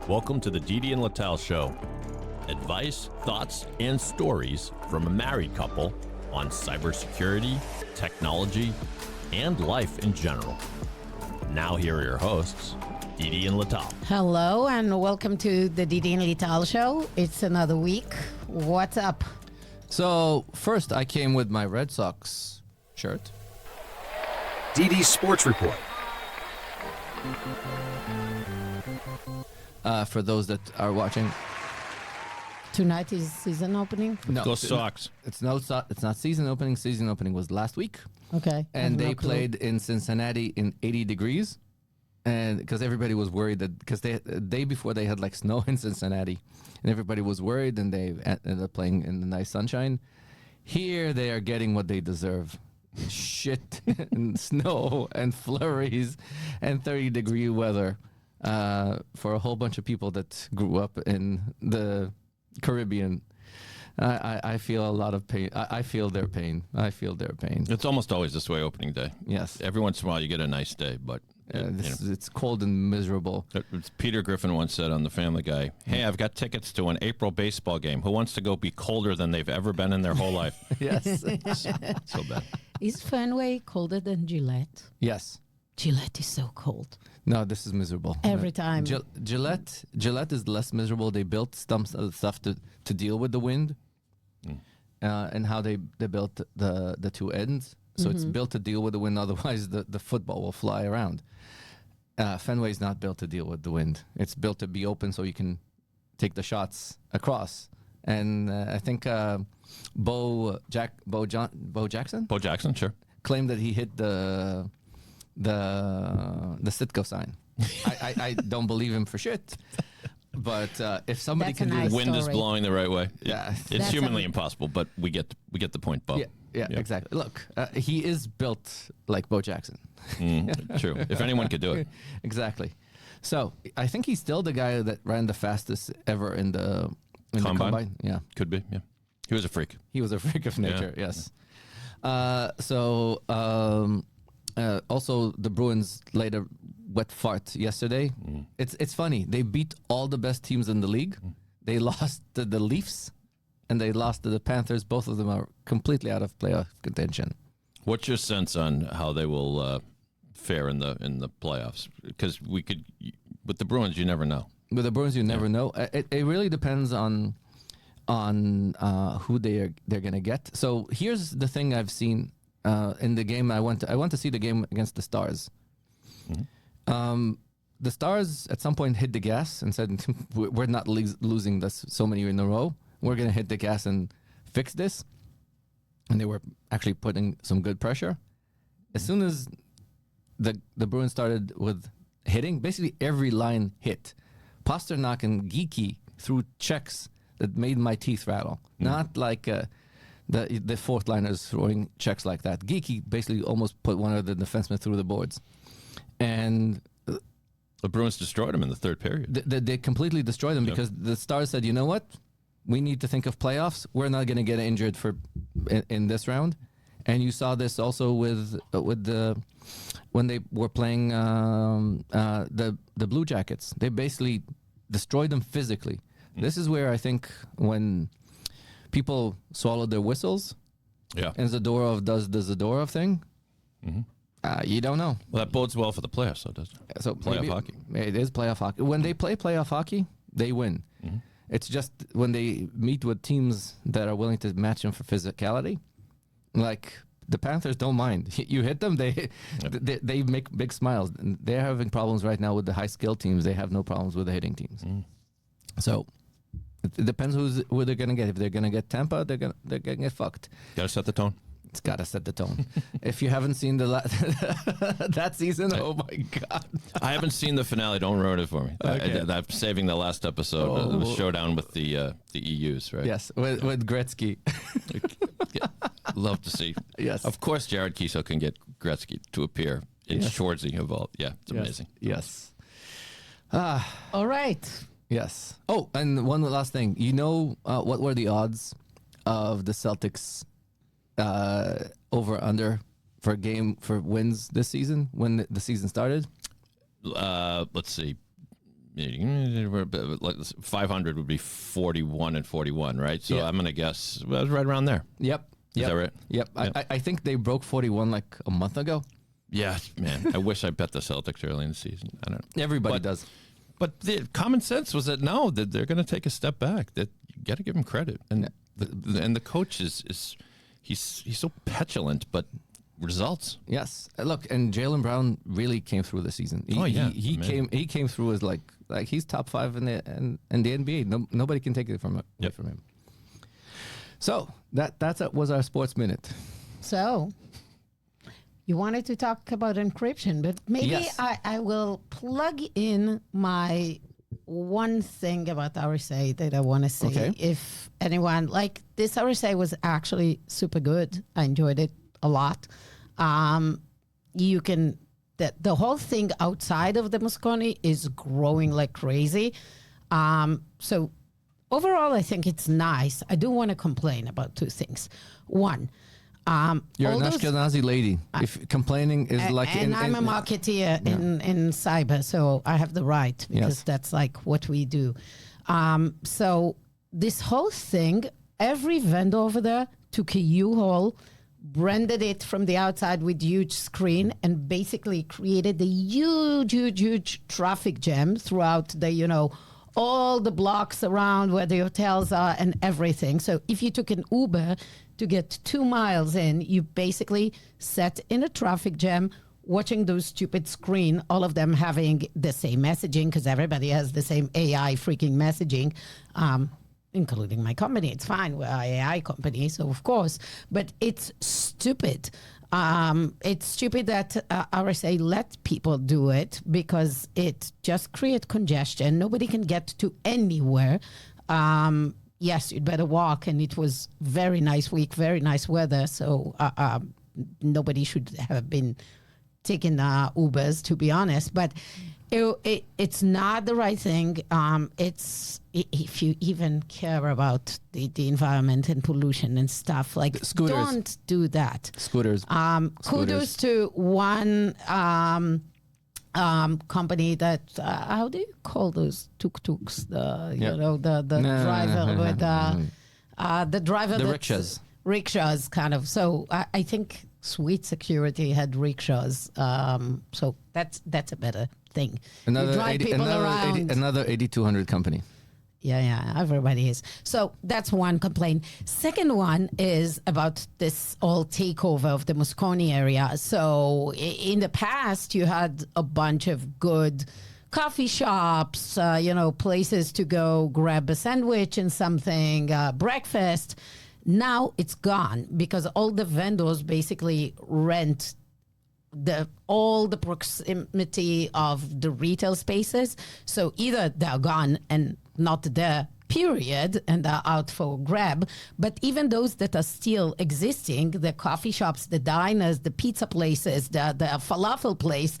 Welcome to the Didi and Lital Show. Advice, thoughts, and stories from a married couple on cybersecurity, technology, and life in general. Now here are your hosts, Didi and Lital. Hello and welcome to the Didi and Lital Show. It's another week. What's up? So first I came with my Red Sox shirt. Didi's Sports Report. For those that are watching, Tonight is season opening. no, Go Sox. It's not season opening. Season opening was last week, Okay. I have and no they clue. played in Cincinnati in 80 degrees, and because everybody was worried that because the day before they had like snow in Cincinnati, and everybody was worried, and they ended up playing in the nice sunshine. Here they are getting what they deserve. Shit and snow and flurries and 30-degree weather for a whole bunch of people that grew up in the Caribbean. I feel a lot of pain. I feel their pain. It's almost always this way opening day. Yes. Every once in a while you get a nice day, but It's cold and miserable. It's Peter Griffin once said on The Family Guy, "Hey, I've got tickets to an April baseball game. Who wants to go be colder than they've ever been in their whole life?" Yes. So bad. Is Fenway colder than Gillette? Yes. Gillette is so cold. No, this is miserable. Every time. Gillette is less miserable. They built some stuff to deal with the wind, and how they built the two ends. So it's built to deal with the wind. Otherwise, the football will fly around. Fenway is not built to deal with the wind. It's built to be open so you can take the shots across. And I think Bo Jackson Bo Jackson, sure. claimed that he hit the Sitco sign. I don't believe him for shit. But if somebody That's a can do nice it, Wind is story. blowing the right way. Yeah. It's That's humanly a- impossible, but we get the point, Bo. yeah, exactly. Look, he is built like Bo Jackson. True. If anyone could do it. Exactly. So I think he's still the guy that ran the fastest ever in the combine. Yeah, Could be, yeah. He was a freak. he was a freak of nature. Yeah. Yes. Also, the Bruins laid a wet fart yesterday. It's funny. They beat all the best teams in the league. They lost to the Leafs, and they lost to the Panthers. Both of them are completely out of playoff contention. What's your sense on how they will fare in the playoffs? Because with the Bruins, you never know. With the Bruins, you never know. It really depends on who they're going to get. So here's the thing I've seen in the game. I want to see the game against the Stars. The Stars at some point hit the gas and said, "We're not losing this so many in a row. We're going to hit the gas and fix this." And they were actually putting some good pressure. As soon as the Bruins started with hitting, basically every line hit. Pasternak and Geeky threw checks that made my teeth rattle. Not like the fourth liners throwing checks like that. Geeky basically almost put one of the defensemen through the boards. And The Bruins destroyed him in the third period. they completely destroyed them because the Stars said, "You know what? We need to think of playoffs. We're not going to get injured in this round." And you saw this also with when they were playing the Blue Jackets. They basically destroyed them physically. This is where I think when people swallow their whistles Yeah. and Zadorov does the Zadorov thing, you don't know. Well, that bodes well for the playoffs, though, doesn't it? So Playoff hockey. It is playoff hockey. When they play playoff hockey, they win. It's just when they meet with teams that are willing to match them for physicality, like the Panthers don't mind. You hit them, they make big smiles. And they're having problems right now with the high skill teams. They have no problems with the hitting teams. So it depends who they're gonna get. If they're gonna get Tampa, they're gonna get fucked. Got to set the tone. It's got to set the tone. If you haven't seen that season, oh my God. I haven't seen the finale. Don't ruin it for me. Okay. I'm saving the last episode, the showdown with the EUs, right? Yes, with Gretzky. Love to see. Yes. Of course, Jared Kiesel can get Gretzky to appear in Yes. Shorzy of all. Yeah, it's amazing. Yes. All right. Yes. Oh, and one last thing. You know what were the odds of the Celtics over under for wins this season when the season started? Let's see. like 500 would be 41 and 41, right? So Yeah. I'm going to guess well, it's right around there. Yep. Is that right? Yep. I think they broke 41 like a month ago. Yeah, man. I wish I bet the Celtics early in the season. I don't know. Everybody does. But the common sense was that no, that they're going to take a step back. That you got to give him credit. And the coach is he's so petulant, but results. Yes. Look, and Jaylen Brown really came through the season. He came through as like he's top 5 in the NBA. Nobody can take it from him. So that was our sports minute. So you wanted to talk about encryption, but maybe Yes. I will plug in my one thing about RSA that I want to say. Okay. If anyone, like, this RSA was actually super good. I enjoyed it a lot. You can, the whole thing outside of the Moscone is growing like crazy. So overall, I think it's nice. I do want to complain about 2 things. One, You're all an those- Ashkenazi lady. If complaining is like... and I'm a marketeer in cyber, so I have the right, because Yes. that's like what we do. So this whole thing, every vendor over there took a U-Haul, branded it from the outside with huge screen, and basically created a huge traffic jam throughout the, all the blocks around where the hotels are and everything. So if you took an Uber to get 2 miles in, you basically sat in a traffic jam watching those stupid screen, all of them having the same messaging, because everybody has the same AI freaking messaging, including my company. It's fine, we're an AI company, so of course. But it's stupid. It's stupid that RSA let people do it, because it just creates congestion. Nobody can get to anywhere. Yes, you'd better walk, and it was very nice week, very nice weather, so nobody should have been taking Ubers, to be honest. But it's not the right thing. If you even care about the environment and pollution and stuff, like, Scooters. don't do that. Scooters. Kudos to one company that how do you call those tuk-tuks? The driver with the driver. The that's- rickshaws, kind of. So I think Sweet Security had rickshaws. So that's a better thing. You drive people around. Another 8200 company. Yeah, everybody is. So that's one complaint. Second one is about this whole takeover of the Moscone area. So in the past, you had a bunch of good coffee shops, places to go grab a sandwich and something, breakfast. Now it's gone, because all the vendors basically rent all the proximity of the retail spaces. So either they're gone and not there, period, and they're out for grab. But even those that are still existing, the coffee shops, the diners, the pizza places, the falafel place,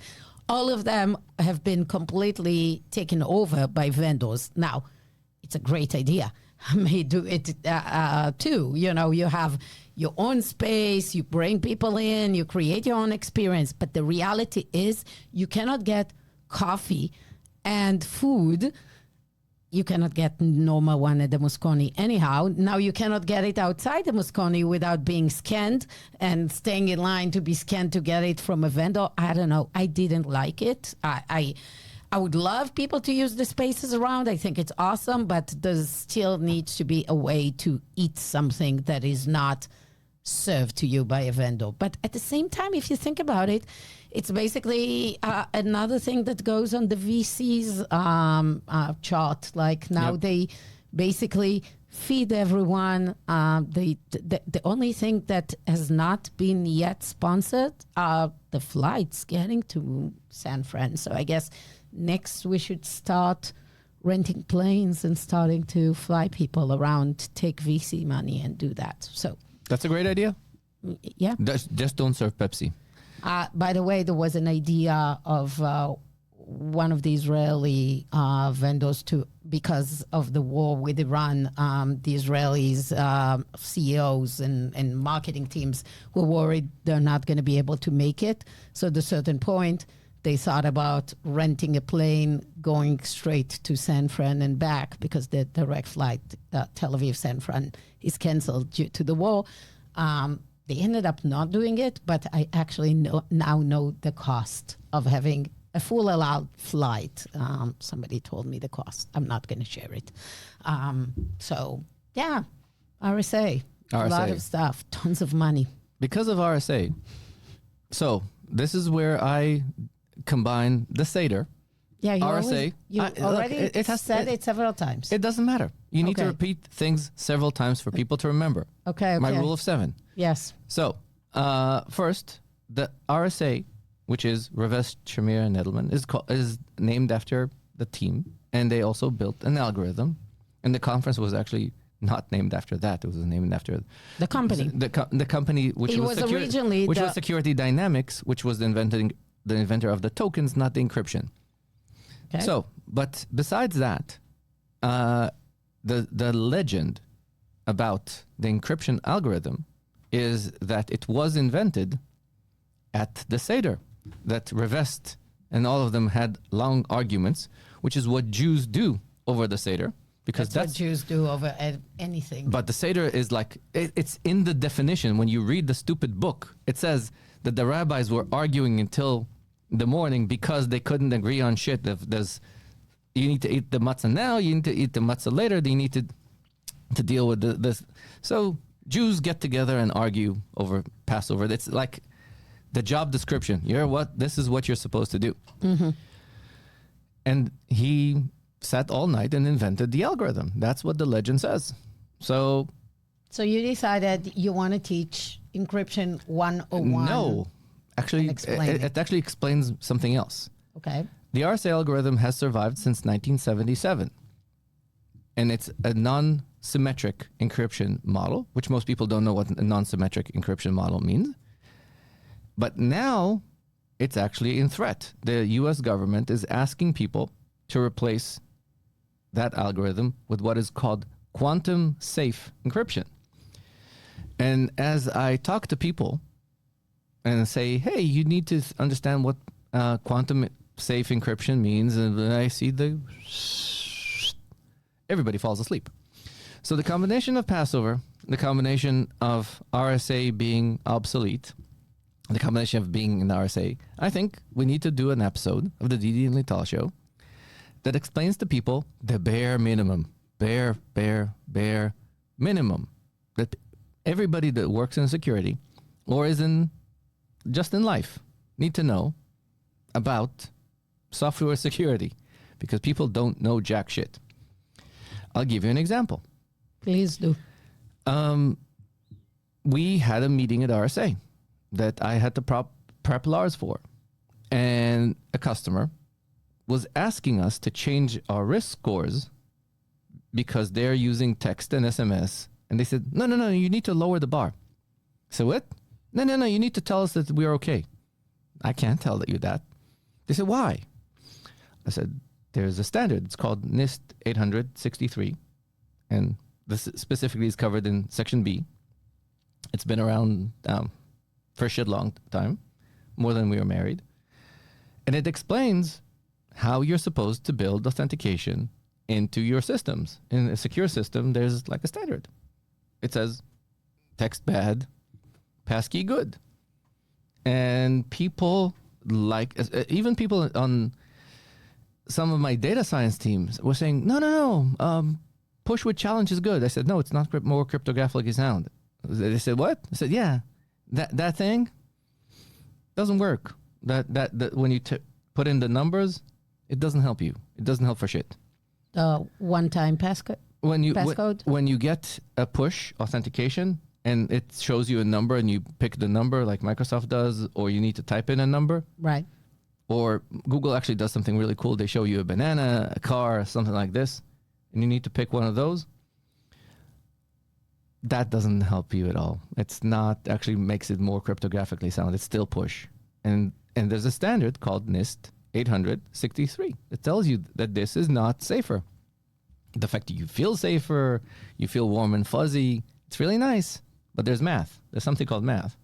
all of them have been completely taken over by vendors. Now, it's a great idea. I may do it too. You have your own space, you bring people in, you create your own experience. But the reality is, you cannot get coffee and food. You cannot get normal one at the Moscone anyhow. Now you cannot get it outside the Moscone without being scanned and staying in line to be scanned to get it from a vendor. I don't know. I didn't like it. I would love people to use the spaces around. I think it's awesome, but there still needs to be a way to eat something that is not served to you by a vendor. But at the same time, if you think about it, it's basically another thing that goes on the VC's chart. Like now they basically feed everyone. The only thing that has not been yet sponsored are the flights getting to San Fran. So I guess next we should start renting planes and starting to fly people around, take VC money and do that. So that's a great idea. Yeah. Just don't serve Pepsi. By the way, there was an idea of one of the Israeli vendors because of the war with Iran, the Israelis CEOs and marketing teams were worried they're not going to be able to make it. So at a certain point, they thought about renting a plane going straight to San Fran and back because the direct flight Tel Aviv San Fran is canceled due to the war. They ended up not doing it, but I actually now know the cost of having a full allowed flight. Somebody told me the cost. I'm not going to share it. So yeah, RSA, a lot of stuff, tons of money. Because of RSA. So this is where I combine the Seder. Yeah, you RSA. already said it several times. It doesn't matter. You need to repeat things several times for people to remember. Okay. My rule of 7. Yes. So first, the RSA, which is Rivest, Shamir, and Edelman, is named after the team, and they also built an algorithm. And the conference was actually not named after that. It was named after the company. The company, which was originally was Security Dynamics, which was the inventor of the tokens, not the encryption. Okay. So, but besides that, the legend about the encryption algorithm is that it was invented at the Seder, that Rivest and all of them had long arguments, which is what Jews do over the Seder. Because that's what Jews do over anything. But the Seder is like, it's in the definition. When you read the stupid book, it says that the rabbis were arguing until the morning because they couldn't agree on shit. If there's, you need to eat the matzah now, you need to eat the matzah later, you need to deal with this. So Jews get together and argue over Passover. It's like the job description. This is what you're supposed to do. Mm-hmm. And he sat all night and invented the algorithm. That's what the legend says. So you decided you want to teach encryption 101. No, actually, it actually explains something else. Okay. The RSA algorithm has survived since 1977. And it's a non-symmetric encryption model, which most people don't know what a non-symmetric encryption model means. But now it's actually in threat. The US government is asking people to replace that algorithm with what is called quantum safe encryption. And as I talk to people and say, hey, you need to understand what quantum safe encryption means, and I see everybody falls asleep. So the combination of Passover, the combination of RSA being obsolete, the combination of being in RSA, I think we need to do an episode of the Didi and Lital show that explains to people the bare minimum, bare minimum that everybody that works in security or is just in life need to know about software security, because people don't know jack shit. I'll give you an example. Please do. We had a meeting at RSA that I had to prep Lars for, and a customer was asking us to change our risk scores because they're using text and SMS. And they said, no, you need to lower the bar. So what? No, you need to tell us that we're okay. I can't tell you that. They said, why? I said, there's a standard. It's called NIST 863. And this specifically is covered in Section B. It's been around for a shit long time, more than we were married. And it explains how you're supposed to build authentication into your systems. In a secure system, there's like a standard. It says text bad, passkey good. And people even people on some of my data science teams were saying, no, push with challenge is good. I said, no, it's not more cryptographically sound. They said, what? I said, yeah, that thing doesn't work. That when you put in the numbers, it doesn't help you. It doesn't help for shit. One-time passcode? When you get a push authentication and it shows you a number and you pick the number like Microsoft does, or you need to type in a number. Right. Or Google actually does something really cool. They show you a banana, a car, something like this, and you need to pick one of those. That doesn't help you at all. It's not actually makes it more cryptographically sound. It's still push. And there's a standard called NIST 863. It tells you that this is not safer. The fact that you feel safer, you feel warm and fuzzy, it's really nice. But there's math. There's something called math.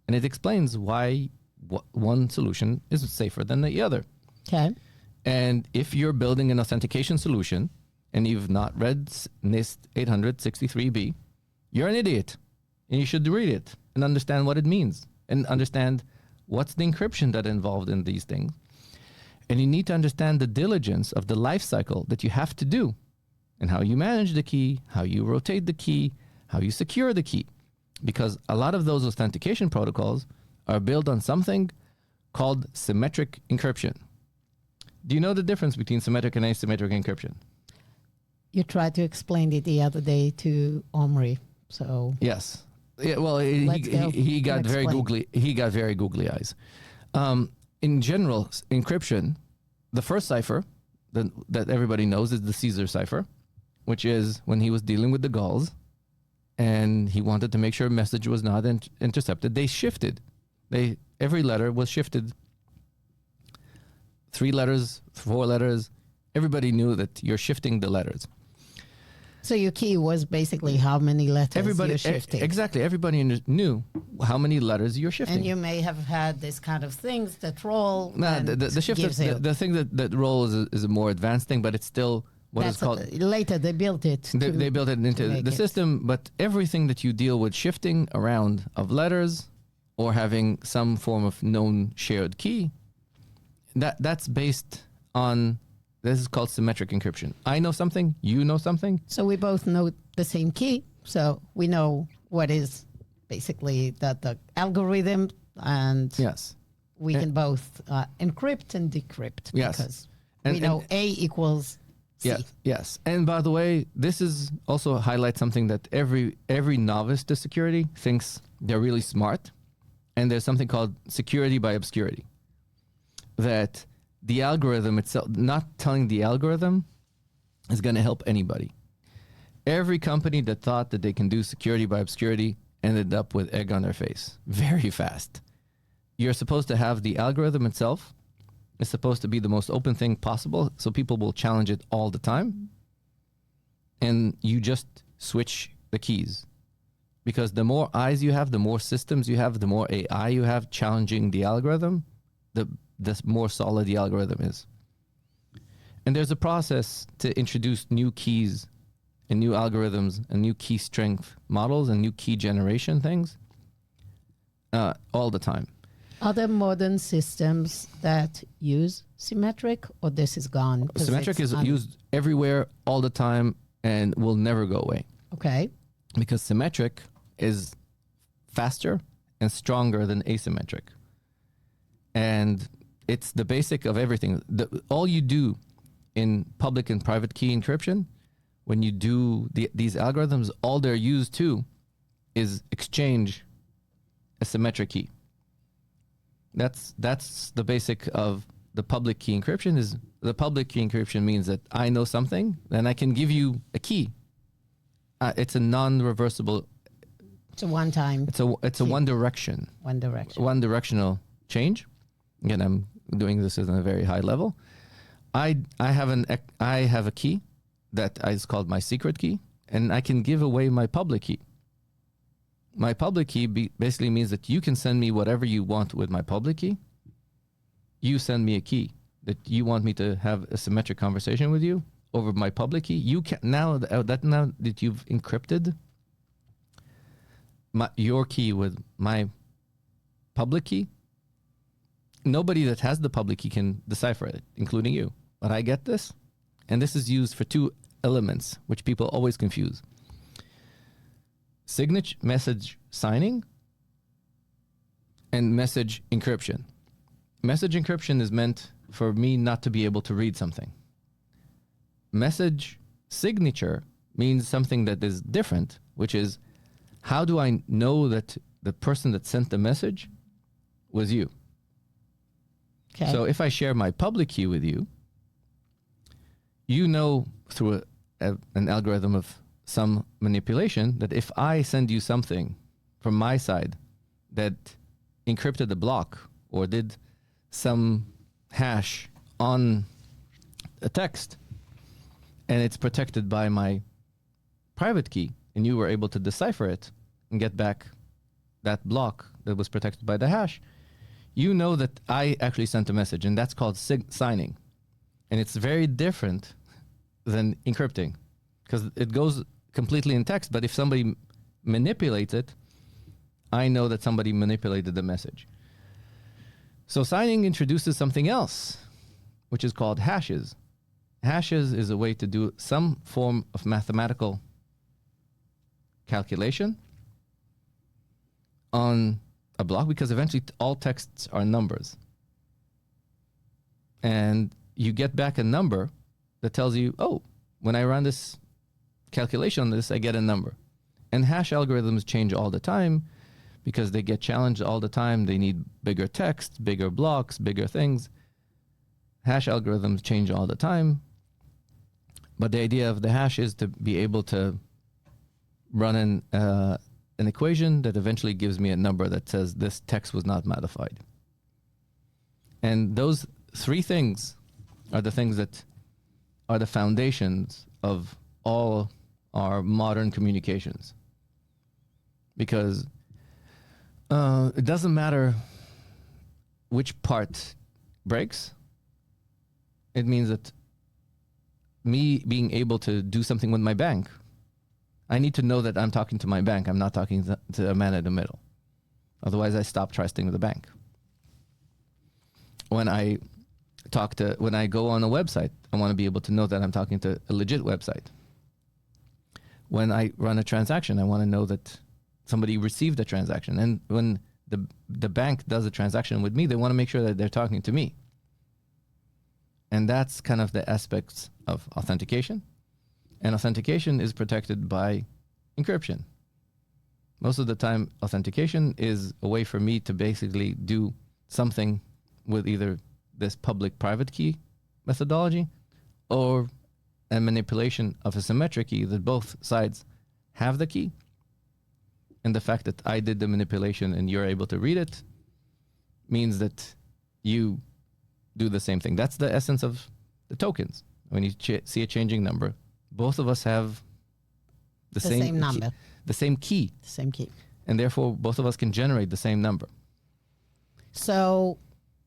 And it explains why one solution is safer than the other. Okay. And if you're building an authentication solution and you've not read NIST 863B, you're an idiot. And you should read it and understand what it means and understand what's the encryption that involved in these things. And you need to understand the diligence of the life cycle that you have to do and how you manage the key, how you rotate the key, how you secure the key. Because a lot of those authentication protocols are built on something called symmetric encryption. Do you know the difference between symmetric and asymmetric encryption? You tried to explain it the other day to Omri. So Yes. Yeah, well, Let's go. he got And very explain. googly. He got very googly eyes. In general, encryption, the first cipher that everybody knows is the Caesar cipher, which is when he was dealing with the Gauls, and he wanted to make sure a message was not intercepted. They shifted. Every letter was shifted. 3 letters, 4 letters. Everybody knew that you're shifting the letters. So your key was basically how many letters you're shifting. Exactly. Everybody knew how many letters you're shifting. And you may have had this kind of things that roll. Nah, and the shift, gives you- the thing that rolls is a more advanced thing, but it's still what is called. Later they built it. They built it into make the it. system, but everything that you deal with shifting around of letters or having some form of known shared key, that's based on. This is called symmetric encryption. I know something, you know something. So we both know the same key. So we know what is basically the algorithm, and Yes. we can both encrypt and decrypt. Yes. Because And- we know and- A equals C. Yes. And by the way, this is also highlights something that every novice to security thinks they're really smart. And there's something called security by obscurity. That the algorithm itself, not telling the algorithm, is going to help anybody. Every company that thought that they can do security by obscurity ended up with egg on their face very fast. You're supposed to have the algorithm itself. It's supposed to be the most open thing possible, so people will challenge it all the time. And you just switch the keys. Because the more eyes you have, the more systems you have, the more AI you have challenging the algorithm, the more solid the algorithm is. And there's a process to introduce new keys and new algorithms and new key strength models and new key generation things all the time. Other modern systems that use symmetric, or this is gone? 'Cause Symmetric it's is used everywhere all the time and will never go away. Okay. Because symmetric is faster and stronger than asymmetric. And it's the basic of everything. All you do in public and private key encryption, when you do these algorithms, all they're used to is exchange a symmetric key. That's the basic of the public key encryption. Is the public key encryption means that I know something, then I can give you a key. It's a non-reversible. It's a one-time, It's a one direction. one direction. One directional change. Again, I'm doing this at a very high level. I have a key that is called my secret key, and I can give away my public key. My public key basically means that you can send me whatever you want with my public key. You send me a key that you want me to have a symmetric conversation with you over my public key. You can now that you've encrypted your key with my public key. Nobody that has the public key can decipher it, including you. But I get this, and this is used for 2 elements, which people always confuse. Message signing and message encryption. Message encryption is meant for me not to be able to read something. Message signature means something that is different, which is how do I know that the person that sent the message was you? Okay. So if I share my public key with you, you know through an algorithm of some manipulation that if I send you something from my side that encrypted the block or did some hash on a text and it's protected by my private key and you were able to decipher it and get back that block that was protected by the hash, you know that I actually sent a message, and that's called signing. And it's very different than encrypting because it goes completely in text. But if somebody manipulates it, I know that somebody manipulated the message. So signing introduces something else, which is called hashes. Hashes is a way to do some form of mathematical calculation on a block, because eventually all texts are numbers. And you get back a number that tells you, oh, when I run this calculation on this, I get a number. And hash algorithms change all the time because they get challenged all the time. They need bigger text, bigger blocks, bigger things. Hash algorithms change all the time. But the idea of the hash is to be able to run an equation that eventually gives me a number that says this text was not modified. And those three things are the things that are the foundations of all our modern communications. Because it doesn't matter which part breaks. It means that me being able to do something with my bank, I need to know that I'm talking to my bank. I'm not talking to a man in the middle. Otherwise, I stop trusting the bank. When I go on a website, I want to be able to know that I'm talking to a legit website. When I run a transaction, I want to know that somebody received the transaction. And when the bank does a transaction with me, they want to make sure that they're talking to me. And that's kind of the aspects of authentication. And authentication is protected by encryption. Most of the time, authentication is a way for me to basically do something with either this public-private key methodology or a manipulation of a symmetric key that both sides have the key. And the fact that I did the manipulation and you're able to read it means that you do the same thing. That's the essence of the tokens. When you see a changing number, both of us have the same number, the same key. The same key. And therefore, both of us can generate the same number. So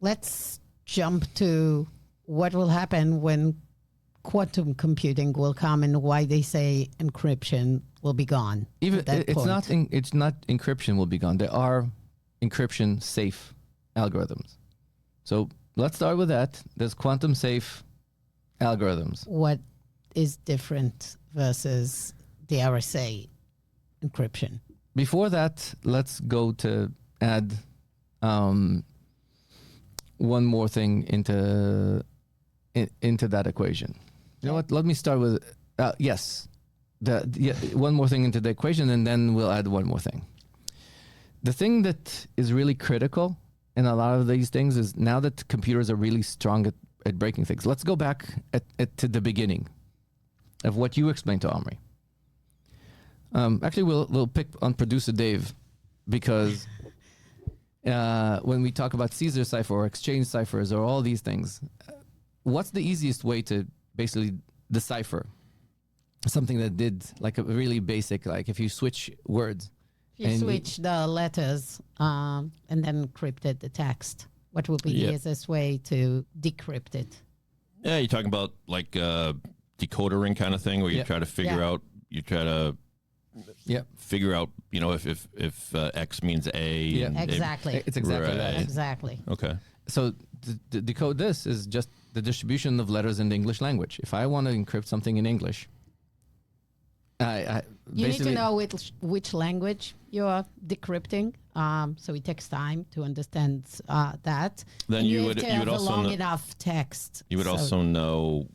let's jump to what will happen when quantum computing will come and why they say encryption will be gone. Even it's not encryption will be gone. There are encryption safe algorithms. So let's start with that. There's quantum safe algorithms. What is different versus the RSA encryption? Before that, let's go to add one more thing into that equation. You know what? Let me start with one more thing into the equation, and then we'll add one more thing. The thing that is really critical in a lot of these things is now that computers are really strong at breaking things. Let's go back to the beginning of what you explained to Omri. Actually, we'll pick on producer Dave because when we talk about Caesar cipher or exchange ciphers or all these things, what's the easiest way to basically decipher something that did like a really basic, like if you switch words? You switch the letters and then encrypted the text. What would be the easiest way to decrypt it? Yeah, you're talking about like decoder ring kind of thing where you try to figure out, figure out, if X means A. Yeah, exactly. It's exactly that. Exactly. Okay. So to decode this is just the distribution of letters in the English language. If I want to encrypt something in English, you need to know which language you're decrypting. So it takes time to understand that. Then and you would have also a long know, enough text. You would also know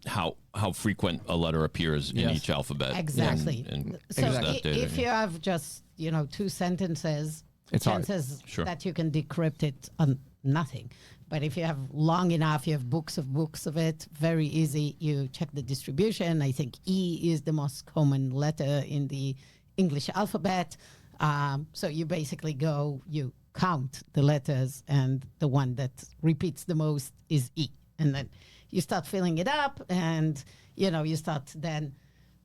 how frequent a letter appears in each alphabet. Exactly. And so if you have just 2 sentences, it's chances that you can decrypt it on nothing. But if you have long enough, you have books of it, very easy. You check the distribution. I think E is the most common letter in the English alphabet. So you basically you count the letters, and the one that repeats the most is E. And then you start filling it up, and, you start then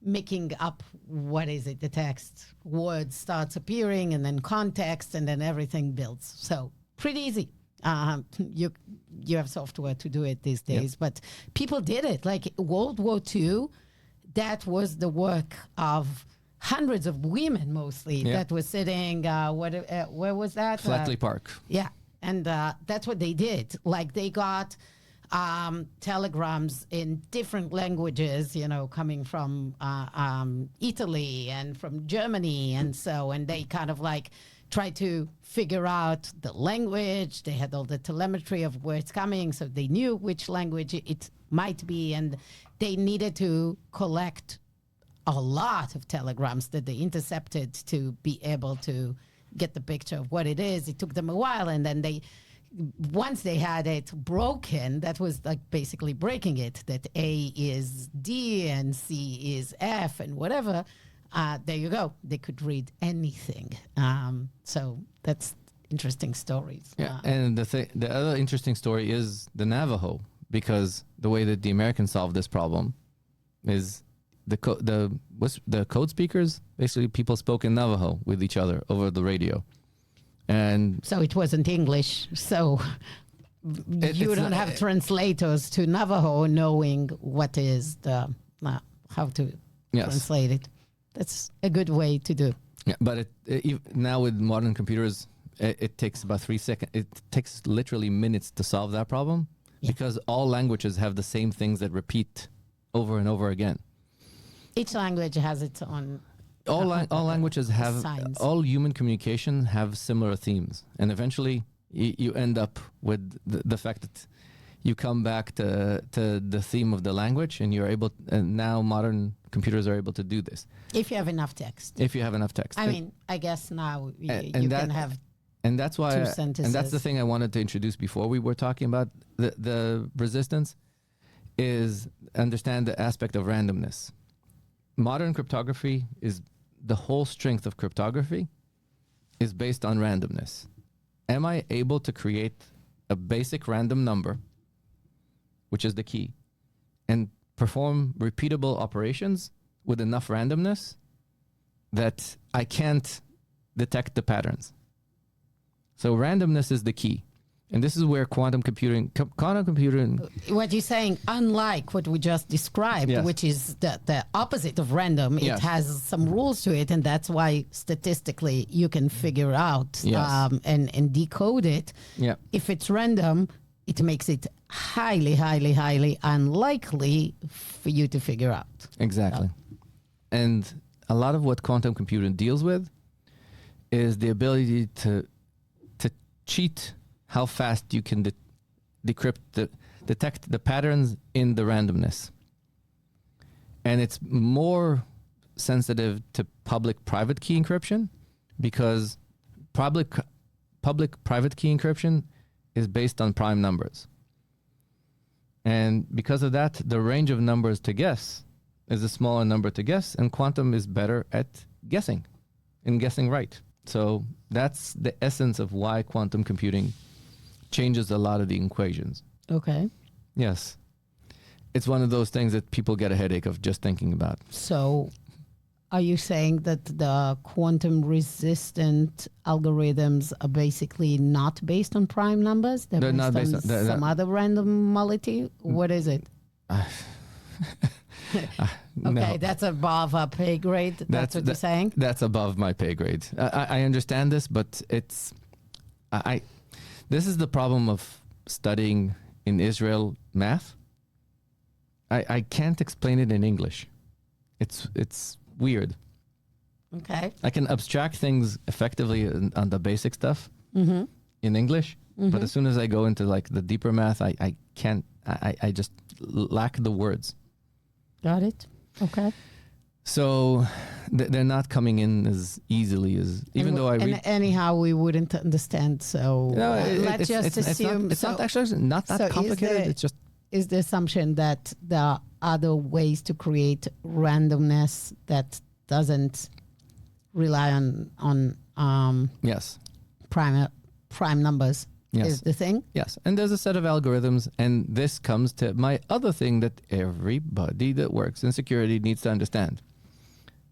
making up, the text. Words starts appearing, and then context, and then everything builds. So pretty easy. You have software to do it these days, but people did it. Like World War II, that was the work of hundreds of women mostly that were sitting, where was that? Flatley Park. Yeah. And that's what they did. Like they got telegrams in different languages, coming from Italy and from Germany. And they kind of like tried to figure out the language. They had all the telemetry of where it's coming. So they knew which language it might be. And they needed to collect a lot of telegrams that they intercepted to be able to get the picture of what it is. It took them a while, and then once they had it broken, that was like basically breaking it, that A is D and C is F and whatever, there you go. They could read anything. So that's interesting stories. Yeah, and the other interesting story is the Navajo, because the way that the Americans solved this problem is the code speakers, basically people spoke in Navajo with each other over the radio. And so it wasn't English. So you don't have translators to Navajo knowing what is how to translate it. That's a good way to do. Yeah, but now with modern computers, it takes about 3 seconds. It takes literally minutes to solve that problem because all languages have the same things that repeat over and over again. Each language has its own. All languages have, signs. all human communication have similar themes. And eventually you end up with the fact that you come back to the theme of the language, and and now modern computers are able to do this. If you have enough text. If you have enough text. I mean, I guess now you can have. And that's why, two sentences. and that's the thing I wanted to introduce before we were talking about the resistance, is understand the aspect of randomness. Modern cryptography is the whole strength of cryptography is based on randomness. Am I able to create a basic random number, which is the key, and perform repeatable operations with enough randomness that I can't detect the patterns? So randomness is the key. And this is where quantum computing. What you're saying, unlike what we just described, which is the opposite of random, it has some rules to it, and that's why statistically you can figure out and decode it. Yeah. If it's random, it makes it highly, highly, highly unlikely for you to figure out. Exactly. And a lot of what quantum computing deals with is the ability to cheat how fast you can detect the patterns in the randomness. And it's more sensitive to public-private key encryption, because public-private key encryption is based on prime numbers. And because of that, the range of numbers to guess is a smaller number to guess, and quantum is better at guessing and guessing right. So that's the essence of why quantum computing changes a lot of the equations. Okay. Yes. It's one of those things that people get a headache of just thinking about. So are you saying that the quantum resistant algorithms are basically not based on prime numbers? They're not based on some other randomity? What is it? Okay, that's above a pay grade. That's what you're saying? That's above my pay grade. I understand this, but this is the problem of studying in Israel math. I can't explain it in English. It's weird. Okay. I can abstract things effectively on the basic stuff in English, but as soon as I go into like the deeper math, I can't. I just lack the words. Got it. Okay. So they're not coming in as easily as, even though I read. Anyhow, we wouldn't understand. So let's just assume. It's not actually not that complicated. It's just. Is the assumption that there are other ways to create randomness that doesn't rely on yes, prime numbers? Yes. Is the thing? Yes. And there's a set of algorithms, and this comes to my other thing that everybody that works in security needs to understand.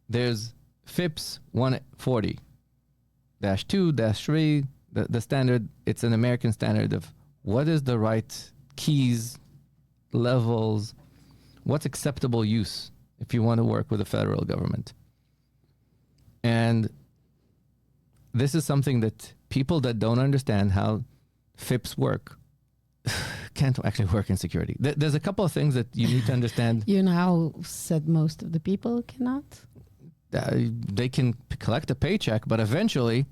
There's FIPS 140-2-3 The standard, it's an American standard of what is the right keys, levels, what's acceptable use if you want to work with the federal government. And this is something that people that don't understand how FIPS work can't actually work in security. There's a couple of things that you need to understand. You now said most of the people cannot. They can collect a paycheck, but eventually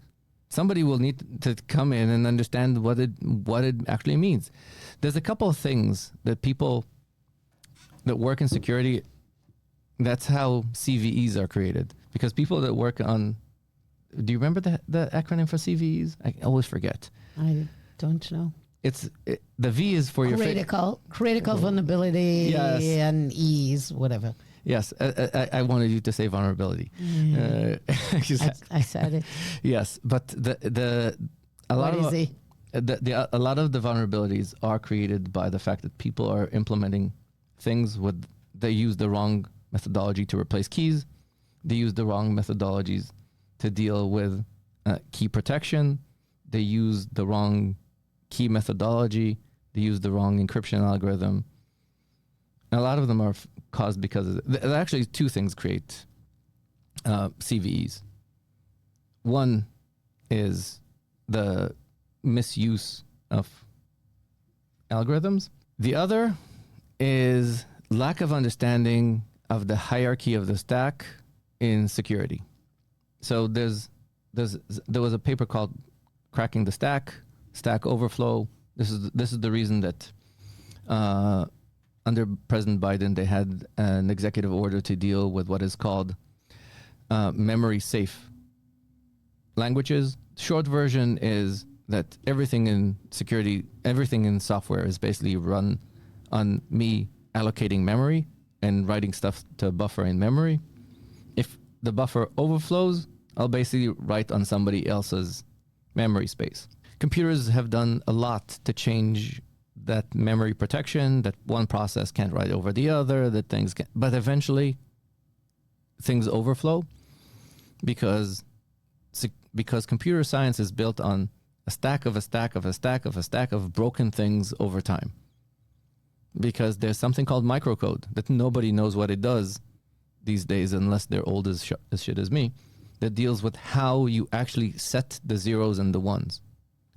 somebody will need to come in and understand what it actually means. There's a couple of things that people that work in security, that's how CVEs are created. Because people that work on, do you remember the acronym for CVEs? I always forget. I don't know. The V is for your critical vulnerability, yes. And E's, whatever. Yes, I wanted you to say vulnerability. I said it. Yes, but a lot of the vulnerabilities are created by the fact that people are implementing things they use the wrong methodology to replace keys. They use the wrong methodologies to deal with key protection. They use the wrong key methodology. They use the wrong encryption algorithm. And a lot of them are caused because of actually two things create CVEs. One is the misuse of algorithms. The other is lack of understanding of the hierarchy of the stack in security. So there was a paper called Cracking the Stack Overflow. This is the reason that under President Biden, they had an executive order to deal with what is called memory safe languages. Short version is that everything in security, everything in software is basically run on me allocating memory and writing stuff to buffer in memory. If the buffer overflows, I'll basically write on somebody else's memory space. Computers have done a lot to change that memory protection, that one process can't write over the other, that things can, but eventually things overflow because computer science is built on a stack of a stack of a stack of a stack of broken things over time. Because there's something called microcode that nobody knows what it does these days unless they're old as shit as me, that deals with how you actually set the zeros and the ones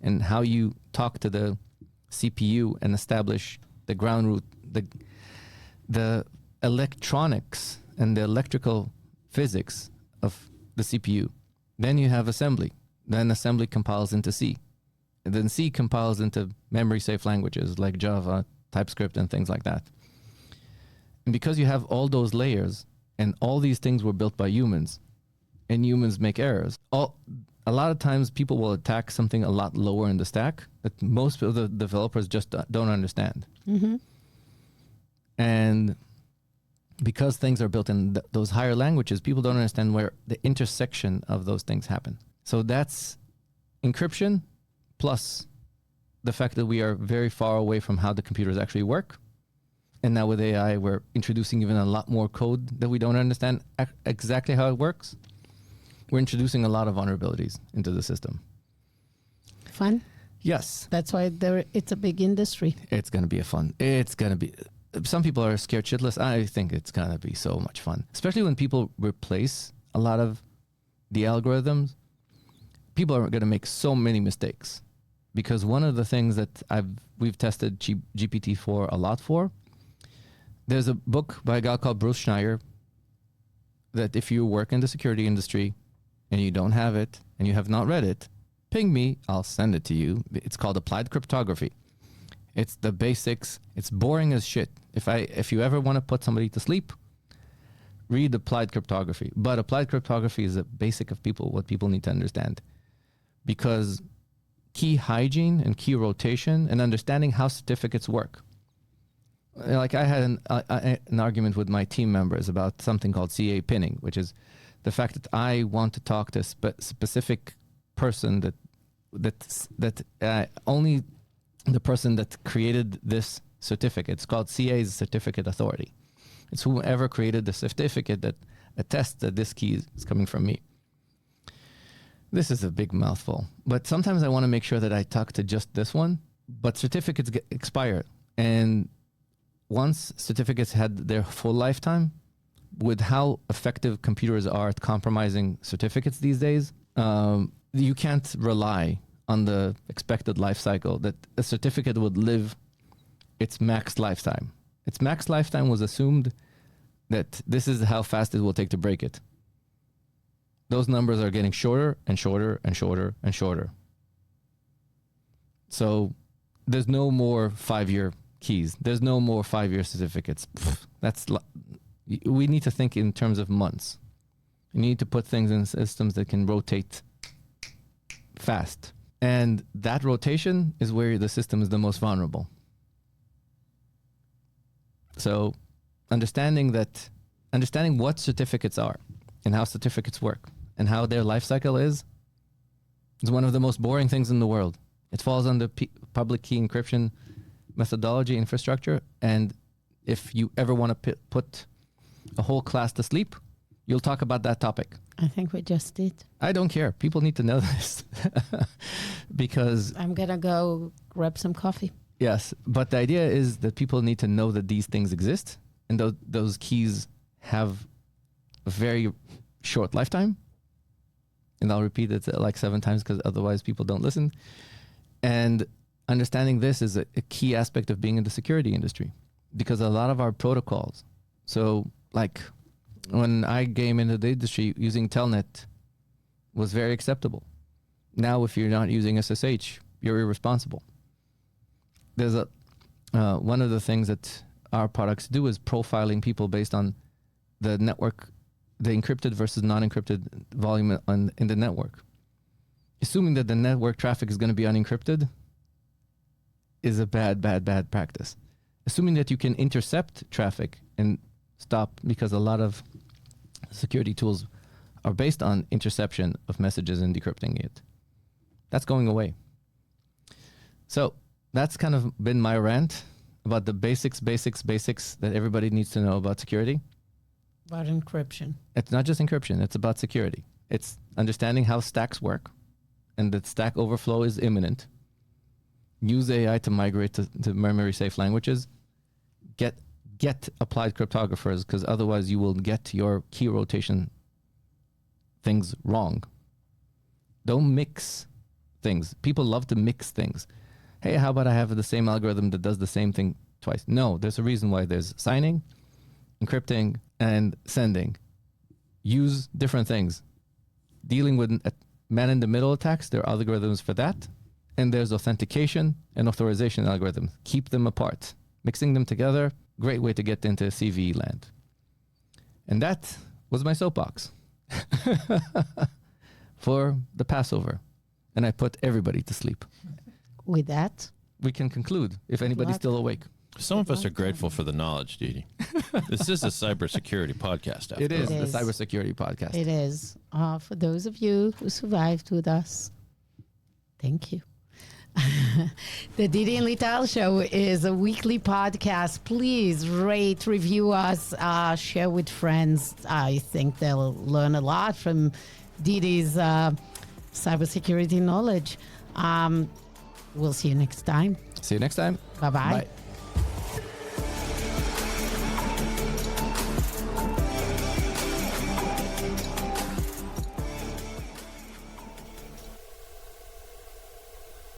and how you talk to the CPU and establish the ground root, the electronics and the electrical physics of the CPU. Then you have assembly. Then assembly compiles into C. And then C compiles into memory safe languages like Java, TypeScript, and things like that. And because you have all those layers and all these things were built by humans and humans make errors, a lot of times people will attack something a lot lower in the stack that most of the developers just don't understand. Mm-hmm. And because things are built in those higher languages, people don't understand where the intersection of those things happen. So that's encryption plus the fact that we are very far away from how the computers actually work. And now with AI, we're introducing even a lot more code that we don't understand exactly how it works. We're introducing a lot of vulnerabilities into the system. Fun? Yes. That's why it's a big industry. It's going to be some people are scared shitless. I think it's going to be so much fun, especially when people replace a lot of the algorithms. People are going to make so many mistakes because one of the things that we've tested GPT-4 a lot for, there's a book by a guy called Bruce Schneier that if you work in the security industry and you don't have it and you have not read it, ping me, I'll send it to you. It's called Applied Cryptography. It's the basics. It's boring as shit. If you ever want to put somebody to sleep, read Applied Cryptography. But Applied Cryptography is a basic of what people need to understand. Because key hygiene and key rotation and understanding how certificates work. Like I had an argument with my team members about something called CA pinning, which is the fact that I want to talk to a specific person that only the person that created this certificate. It's called CA's Certificate Authority. It's whoever created the certificate that attests that this key is coming from me. This is a big mouthful, but sometimes I want to make sure that I talk to just this one. But certificates expire, and once certificates had their full lifetime, with how effective computers are at compromising certificates these days, you can't rely on the expected life cycle that a certificate would live its max lifetime. Its max lifetime was assumed that this is how fast it will take to break it. Those numbers are getting shorter and shorter and shorter and shorter. So there's no more 5-year keys. There's no more 5-year certificates. We need to think in terms of months. You need to put things in systems that can rotate fast. And that rotation is where the system is the most vulnerable. So understanding what certificates are and how certificates work and how their life cycle is one of the most boring things in the world. It falls under public key encryption methodology infrastructure. And if you ever want to put a whole class to sleep, you'll talk about that topic. I think we just did. I don't care. People need to know this because I'm going to go grab some coffee. Yes, but the idea is that people need to know that these things exist, and those keys have a very short lifetime. And I'll repeat it like 7 times because otherwise people don't listen. And understanding this is a key aspect of being in the security industry, because a lot of our protocols, so like when I came into the industry, using Telnet was very acceptable. Now, if you're not using SSH, you're irresponsible. There's one of the things that our products do is profiling people based on the network, the encrypted versus non-encrypted volume in the network. Assuming that the network traffic is going to be unencrypted is a bad practice. Assuming that you can intercept traffic and stop, because a lot of security tools are based on interception of messages and decrypting it. That's going away. So that's kind of been my rant about the basics that everybody needs to know about security. About encryption. It's not just encryption. It's about security. It's understanding how stacks work and that stack overflow is imminent. Use AI to migrate to memory safe languages. Get applied cryptographers, because otherwise you will get your key rotation things wrong. Don't mix things. People love to mix things. Hey, how about I have the same algorithm that does the same thing twice? No, there's a reason why there's signing, encrypting, and sending. Use different things. Dealing with man-in-the-middle attacks, there are algorithms for that. And there's authentication and authorization algorithms. Keep them apart. Mixing them together, great way to get into CVE land. And that was my soapbox for the Passover. And I put everybody to sleep. With that, we can conclude if anybody's still awake. Some of us are grateful for the knowledge, Didi. This is a cybersecurity podcast. It is the cybersecurity podcast. It is. For those of you who survived with us, thank you. The Didi and Lital show is a weekly podcast. Please rate, review us, share with friends. I think they'll learn a lot from Didi's cybersecurity knowledge. We'll see you next time. See you next time. Bye-bye. Bye.